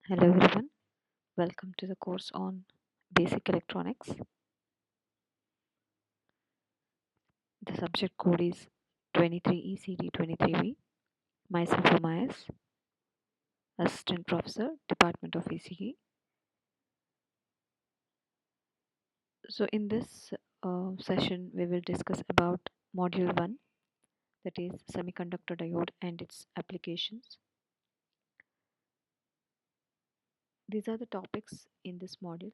Hello everyone, welcome to the course on Basic Electronics. The subject code is 23ECD23B. Myself Umayas, Assistant Professor, Department of ECE. So in this session, we will discuss about Module 1, that is Semiconductor Diode and its applications. These are the topics in this module: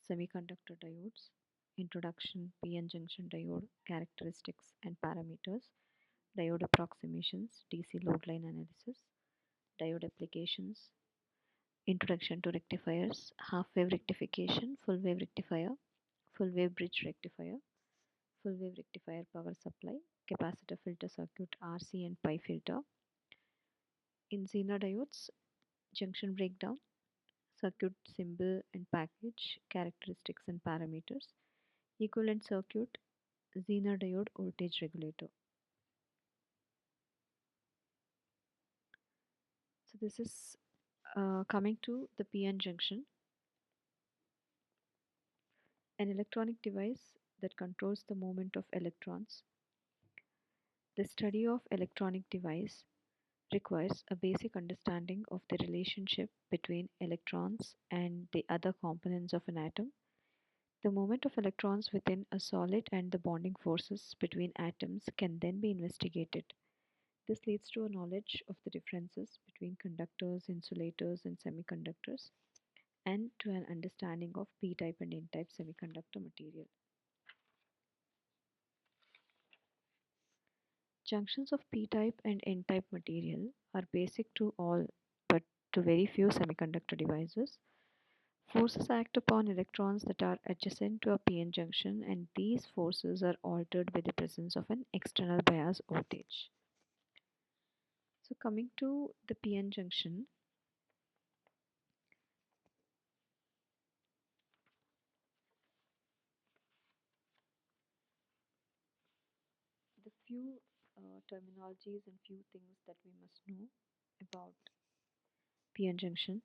Semiconductor Diodes, Introduction, PN Junction Diode, Characteristics and Parameters, Diode Approximations, DC Load Line Analysis, Diode Applications, Introduction to Rectifiers, Half Wave Rectification, Full Wave Rectifier, Full Wave Bridge Rectifier, Full Wave Rectifier Power Supply, Capacitor Filter Circuit RC and Pi Filter. In Zener Diodes, Junction Breakdown, Circuit Symbol and Package, Characteristics and Parameters, Equivalent Circuit, Zener Diode Voltage Regulator. So this is coming to the PN junction, an electronic device that controls the movement of electrons. The study of electronic device requires a basic understanding of the relationship between electrons and the other components of an atom, the movement of electrons within a solid and the bonding forces between atoms can then be investigated. This leads to a knowledge of the differences between conductors, insulators, and semiconductors, and to an understanding of p-type and n-type semiconductor material. Junctions of p-type and n-type material are basic to all but to very few semiconductor devices. Forces act upon electrons that are adjacent to a p-n junction, and these forces are altered by the presence of an external bias voltage. So coming to the p-n junction, the few terminologies and few things that we must know about p-n junction,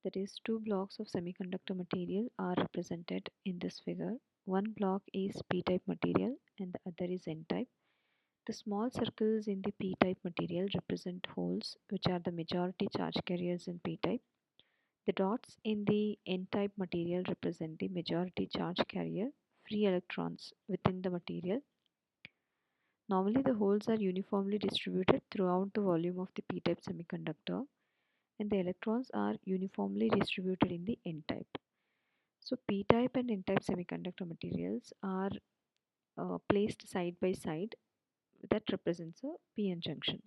that is, two blocks of semiconductor material are represented in this figure. One block is p-type material and the other is n-type. The small circles in the p-type material represent holes, which are the majority charge carriers in p-type. The dots in the n-type material represent the majority charge carrier, free electrons within the material. Normally, the holes are uniformly distributed throughout the volume of the p-type semiconductor, and the electrons are uniformly distributed in the n-type. So p-type and n-type semiconductor materials are placed side by side. That represents a p-n junction.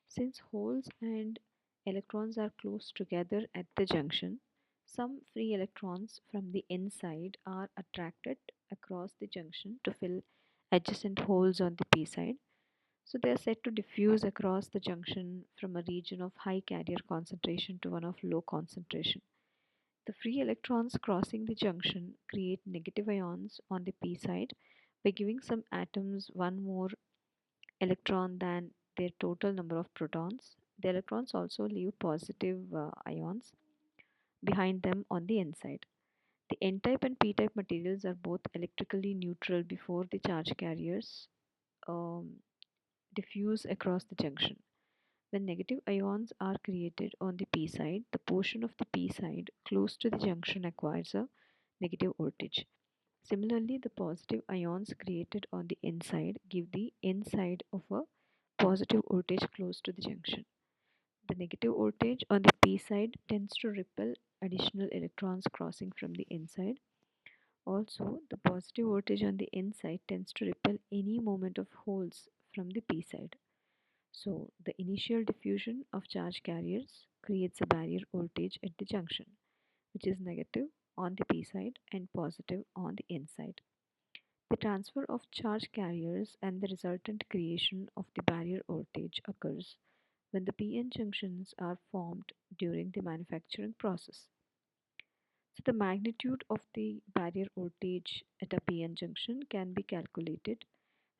Since holes and electrons are close together at the junction, some free electrons from the n side are attracted across the junction to fill adjacent holes on the p side. So they are said to diffuse across the junction from a region of high carrier concentration to one of low concentration. The free electrons crossing the junction create negative ions on the p side by giving some atoms one more electron than their total number of protons. The electrons also leave positive ions behind them on the n side. The n-type and p-type materials are both electrically neutral before the charge carriers um, diffuse across the junction. When negative ions are created on the p side, the portion of the p side close to the junction acquires a negative voltage. Similarly, the positive ions created on the n side give the n side of a positive voltage close to the junction. The negative voltage on the p side tends to repel additional electrons crossing from the n side. Also, the positive voltage on the n side tends to repel any movement of holes from the p side. So, the initial diffusion of charge carriers creates a barrier voltage at the junction, which is negative on the p side and positive on the n side. The transfer of charge carriers and the resultant creation of the barrier voltage occurs when the p-n junctions are formed during the manufacturing process. So the magnitude of the barrier voltage at a p-n junction can be calculated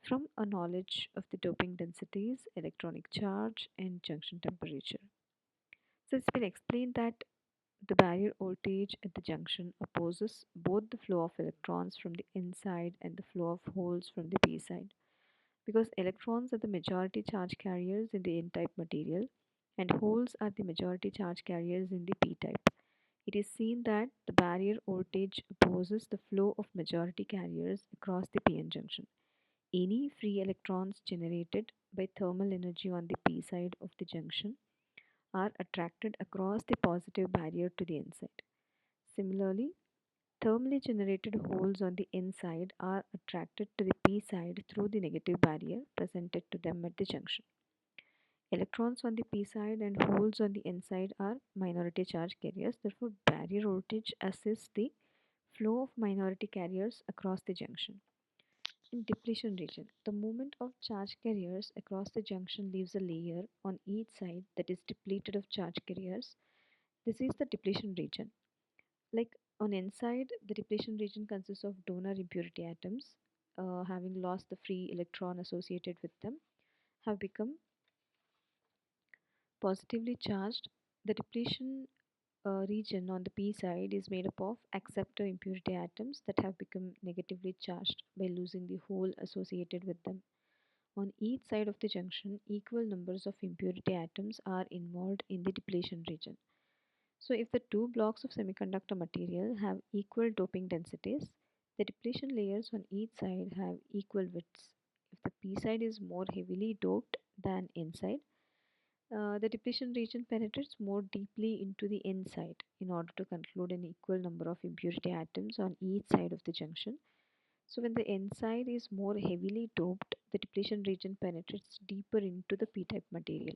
from a knowledge of the doping densities, electronic charge, and junction temperature. So it's been explained that The barrier voltage at the junction opposes both the flow of electrons from the N side and the flow of holes from the P side. Because electrons are the majority charge carriers in the N type material and holes are the majority charge carriers in the P type. It is seen that the barrier voltage opposes the flow of majority carriers across the PN junction. Any free electrons generated by thermal energy on the P side of the junction are attracted across the positive barrier to the N side. Similarly, thermally generated holes on the N side are attracted to the P side through the negative barrier presented to them at the junction. Electrons on the P side and holes on the N side are minority charge carriers, therefore, barrier voltage assists the flow of minority carriers across the junction. In depletion region, the movement of charge carriers across the junction leaves a layer on each side that is depleted of charge carriers. This is the depletion region. Like on inside, the depletion region consists of donor impurity atoms, having lost the free electron associated with them, have become positively charged. The depletion region on the P side is made up of acceptor impurity atoms that have become negatively charged by losing the hole associated with them. On each side of the junction, equal numbers of impurity atoms are involved in the depletion region. So, if the two blocks of semiconductor material have equal doping densities, the depletion layers on each side have equal widths. If the P side is more heavily doped than N side, the depletion region penetrates more deeply into the N side in order to conclude an equal number of impurity atoms on each side of the junction. So, when the N side is more heavily doped, the depletion region penetrates deeper into the P type material.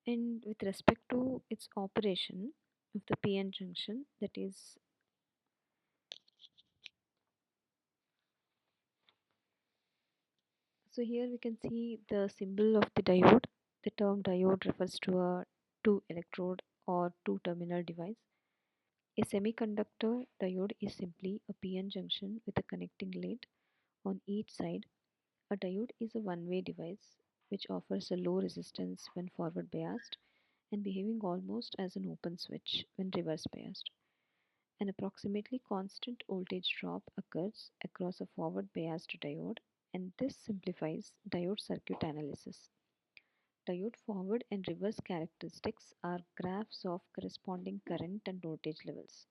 And with respect to its operation of the PN junction, that is, so here we can see the symbol of the diode. The term diode refers to a two electrode or two terminal device. A semiconductor diode is simply a PN junction with a connecting lead on each side. A diode is a one-way device which offers a low resistance when forward biased and behaving almost as an open switch when reverse biased. An approximately constant voltage drop occurs across a forward biased diode, and this simplifies diode circuit analysis. Diode forward and reverse characteristics are graphs of corresponding current and voltage levels.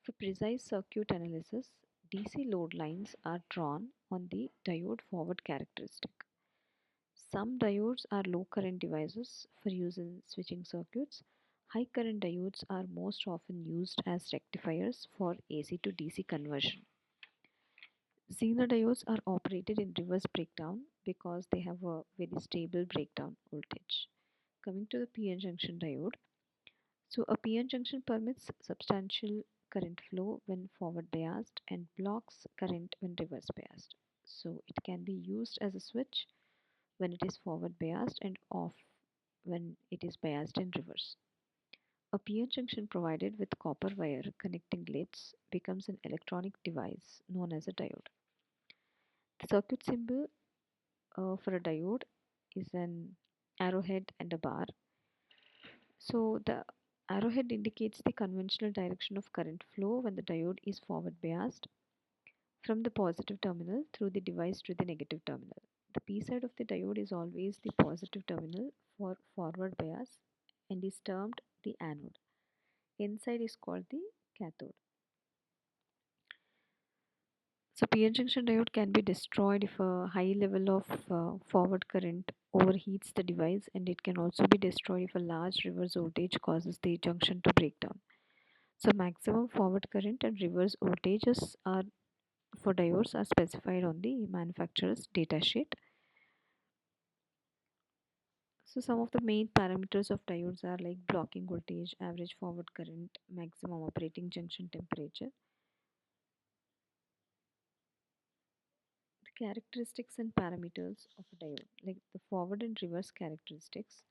For precise circuit analysis, DC load lines are drawn on the diode forward characteristic. Some diodes are low current devices for use in switching circuits. High current diodes are most often used as rectifiers for AC to DC conversion. Zener diodes are operated in reverse breakdown because they have a very stable breakdown voltage. Coming to the PN junction diode. So a PN junction permits substantial current flow when forward biased and blocks current when reverse biased. So it can be used as a switch when it is forward biased and off when it is biased in reverse. A PN junction provided with copper wire connecting leads becomes an electronic device known as a diode. The circuit symbol for a diode is an arrowhead and a bar. So the arrowhead indicates the conventional direction of current flow when the diode is forward biased from the positive terminal through the device to the negative terminal. The P side of the diode is always the positive terminal for forward bias and is termed the anode. N side is called the cathode. So PN junction diode can be destroyed if a high level of forward current overheats the device, and it can also be destroyed if a large reverse voltage causes the junction to break down. So maximum forward current and reverse voltages are for diodes are specified on the manufacturer's datasheet. So some of the main parameters of diodes are like blocking voltage, average forward current, maximum operating junction temperature. The characteristics and parameters of a diode, like the forward and reverse characteristics.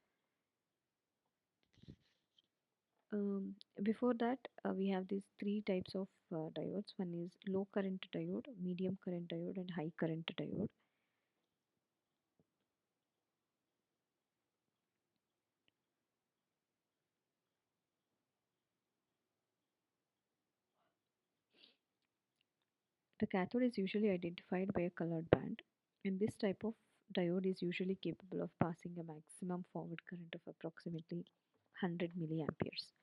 Before that, we have these three types of diodes. One is low current diode, medium current diode, and high current diode. The cathode is usually identified by a colored band, and this type of diode is usually capable of passing a maximum forward current of approximately 100 milliamperes.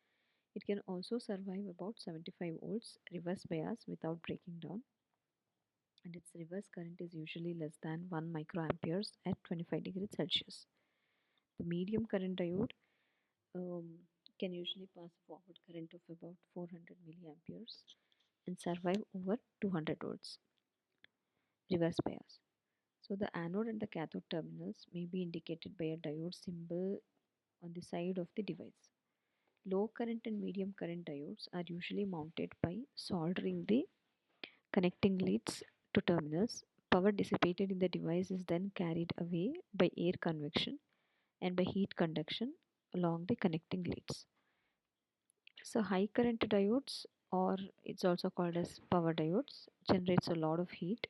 It can also survive about 75 volts reverse bias without breaking down, and its reverse current is usually less than 1 microamperes at 25 degrees Celsius. The medium current diode um, can usually pass a forward current of about 400 milliamperes and survive over 200 volts reverse bias. So the anode and the cathode terminals may be indicated by a diode symbol on the side of the device. Low current and medium current diodes are usually mounted by soldering the connecting leads to terminals. Power dissipated in the device is then carried away by air convection and by heat conduction along the connecting leads. So high current diodes, or it's also called as power diodes, generates a lot of heat.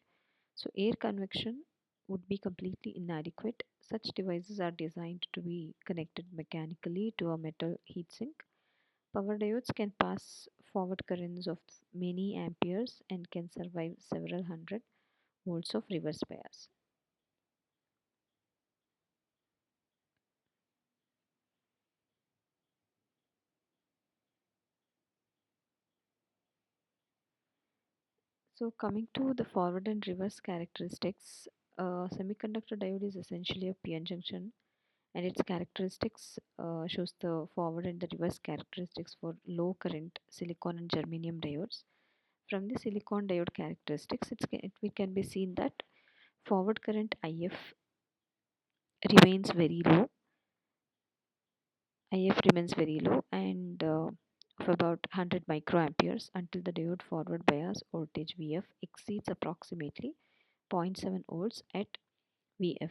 So air convection would be completely inadequate. Such devices are designed to be connected mechanically to a metal heatsink. Power diodes can pass forward currents of many amperes and can survive several hundred volts of reverse bias. So coming to the forward and reverse characteristics, a semiconductor diode is essentially a PN junction, and its characteristics shows the forward and the reverse characteristics for low current silicon and germanium diodes. From the silicon diode characteristics, it can be seen that forward current IF remains very low. IF remains very low and of about 100 microamperes until the diode forward bias voltage VF exceeds approximately zero point 0.7 volts at VF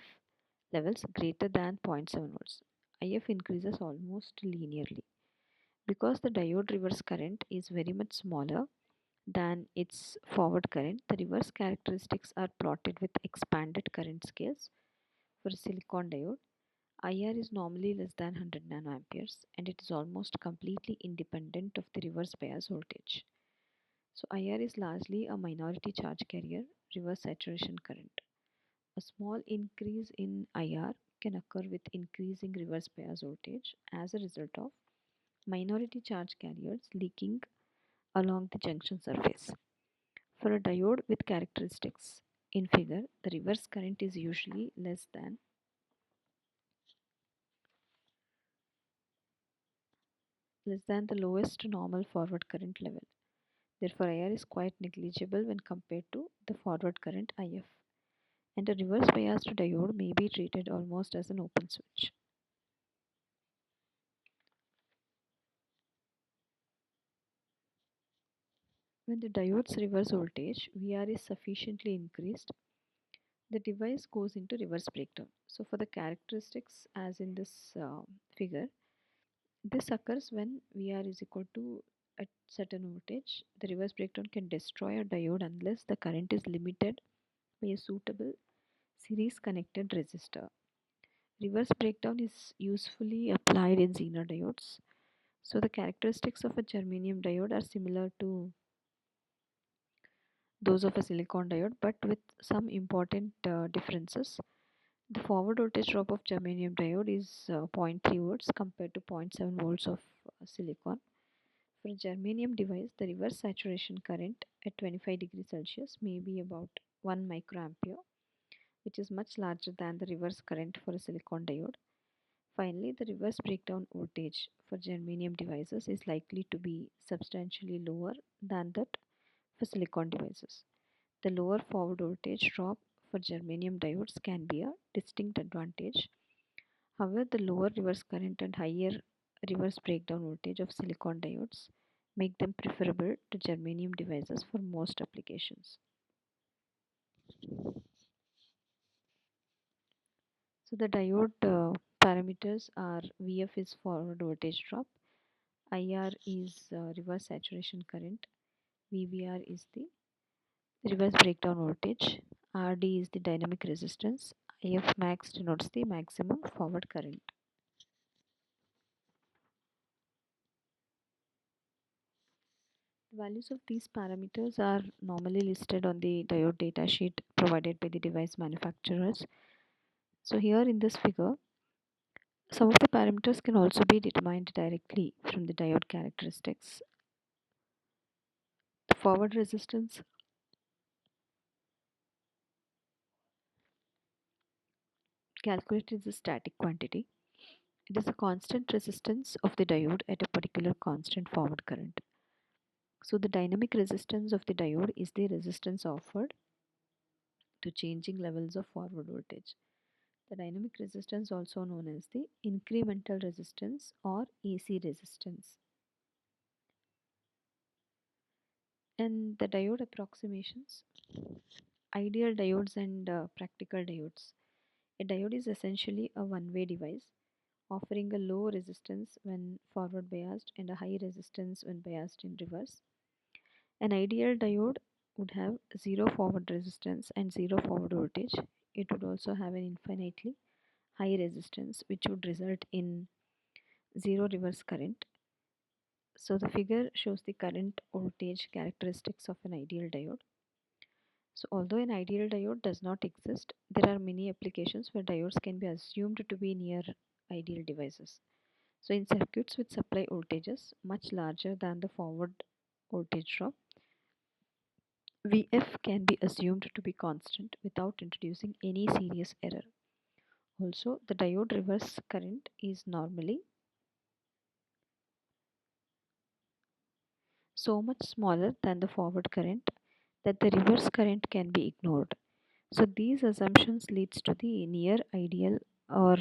levels greater than zero point 0.7 volts. IF increases almost linearly. Because the diode reverse current is very much smaller than its forward current, the reverse characteristics are plotted with expanded current scales. For a silicon diode, IR is normally less than 100 nanoamperes and it is almost completely independent of the reverse bias voltage. So IR is largely a minority charge carrier, reverse saturation current. A small increase in IR can occur with increasing reverse bias voltage as a result of minority charge carriers leaking along the junction surface. For a diode with characteristics in figure, the reverse current is usually less than the lowest normal forward current level. Therefore, IR is quite negligible when compared to the forward current IF, and a reverse biased diode may be treated almost as an open switch. When the diode's reverse voltage VR is sufficiently increased, the device goes into reverse breakdown. So, for the characteristics as in this figure, this occurs when VR is equal to a certain voltage. The reverse breakdown can destroy a diode unless the current is limited by a suitable series connected resistor. Reverse breakdown is usefully applied in Zener diodes. So the characteristics of a germanium diode are similar to those of a silicon diode, but with some important differences. The forward voltage drop of germanium diode is zero point 0.3 volts compared to zero point 0.7 volts of silicon. For a germanium device, the reverse saturation current at 25 degrees Celsius may be about 1 microampere, which is much larger than the reverse current for a silicon diode. Finally, the reverse breakdown voltage for germanium devices is likely to be substantially lower than that for silicon devices. The lower forward voltage drop for germanium diodes can be a distinct advantage. However, the lower reverse current and higher reverse breakdown voltage of silicon diodes make them preferable to germanium devices for most applications. So the diode parameters are VF is forward voltage drop, IR is reverse saturation current, VBR is the reverse breakdown voltage, RD is the dynamic resistance, IF max denotes the maximum forward current. The values of these parameters are normally listed on the diode datasheet provided by the device manufacturers. So here in this figure, some of the parameters can also be determined directly from the diode characteristics. The forward resistance calculated is a static quantity. It is a constant resistance of the diode at a particular constant forward current. So the dynamic resistance of the diode is the resistance offered to changing levels of forward voltage. The dynamic resistance, also known as the incremental resistance or AC resistance. And the diode approximations, ideal diodes and practical diodes. A diode is essentially a one-way device offering a low resistance when forward biased and a high resistance when biased in reverse. An ideal diode would have zero forward resistance and zero forward voltage. It would also have an infinitely high resistance, which would result in zero reverse current. So the figure shows the current voltage characteristics of an ideal diode. So although an ideal diode does not exist, there are many applications where diodes can be assumed to be near ideal devices. So in circuits with supply voltages much larger than the forward voltage drop, Vf can be assumed to be constant without introducing any serious error. Also, the diode reverse current is normally so much smaller than the forward current that the reverse current can be ignored. So these assumptions leads to the near ideal or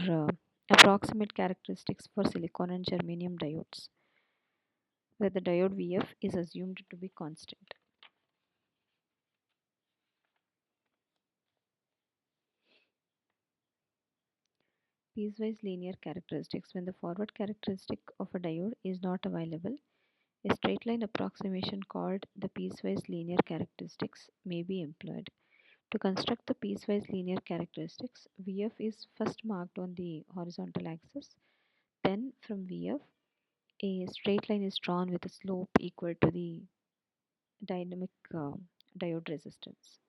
approximate characteristics for silicon and germanium diodes, where the diode Vf is assumed to be constant. Piecewise linear characteristics. When the forward characteristic of a diode is not available, a straight line approximation called the piecewise linear characteristics may be employed. To construct the piecewise linear characteristics, Vf is first marked on the horizontal axis. Then from Vf, a straight line is drawn with a slope equal to the dynamic diode resistance.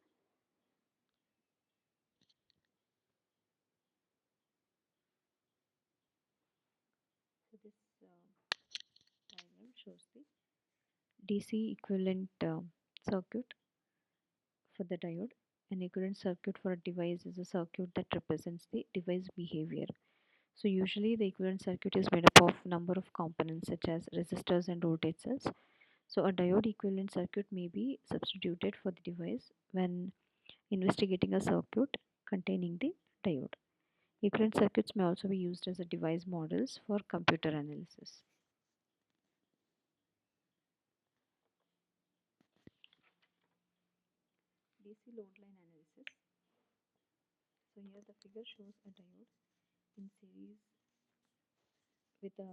So this diagram shows the DC equivalent circuit for the diode. An equivalent circuit for a device is a circuit that represents the device behavior. So usually the equivalent circuit is made up of number of components such as resistors and voltage cells. So a diode equivalent circuit may be substituted for the device when investigating a circuit containing the diode. Equivalent circuits may also be used as a device models for computer analysis. DC load line analysis. So here the figure shows a diode in series with a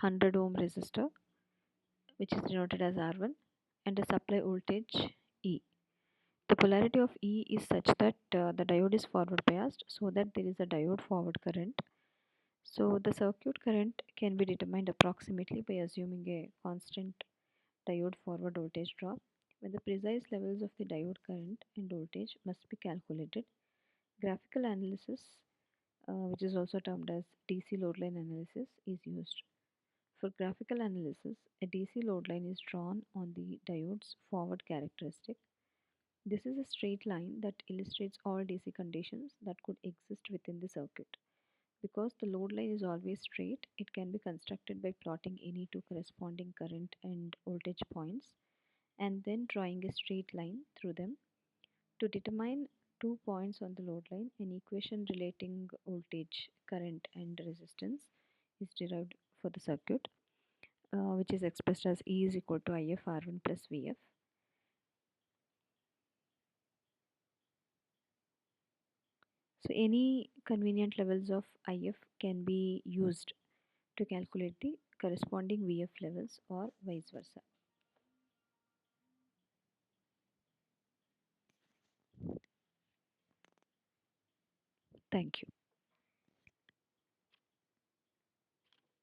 100 ohm resistor, which is denoted as R1, and a supply voltage E. The polarity of E is such that the diode is forward biased so that there is a diode forward current. So the circuit current can be determined approximately by assuming a constant diode forward voltage drop, when the precise levels of the diode current and voltage must be calculated. Graphical analysis, which is also termed as DC load line analysis, is used. For graphical analysis, a DC load line is drawn on the diode's forward characteristic. This is a straight line that illustrates all DC conditions that could exist within the circuit. Because the load line is always straight, it can be constructed by plotting any two corresponding current and voltage points and then drawing a straight line through them. To determine 2 points on the load line, an equation relating voltage, current, and resistance is derived for the circuit, which is expressed as E is equal to IF R1 plus Vf. So any convenient levels of IF can be used to calculate the corresponding VF levels or vice versa. Thank you.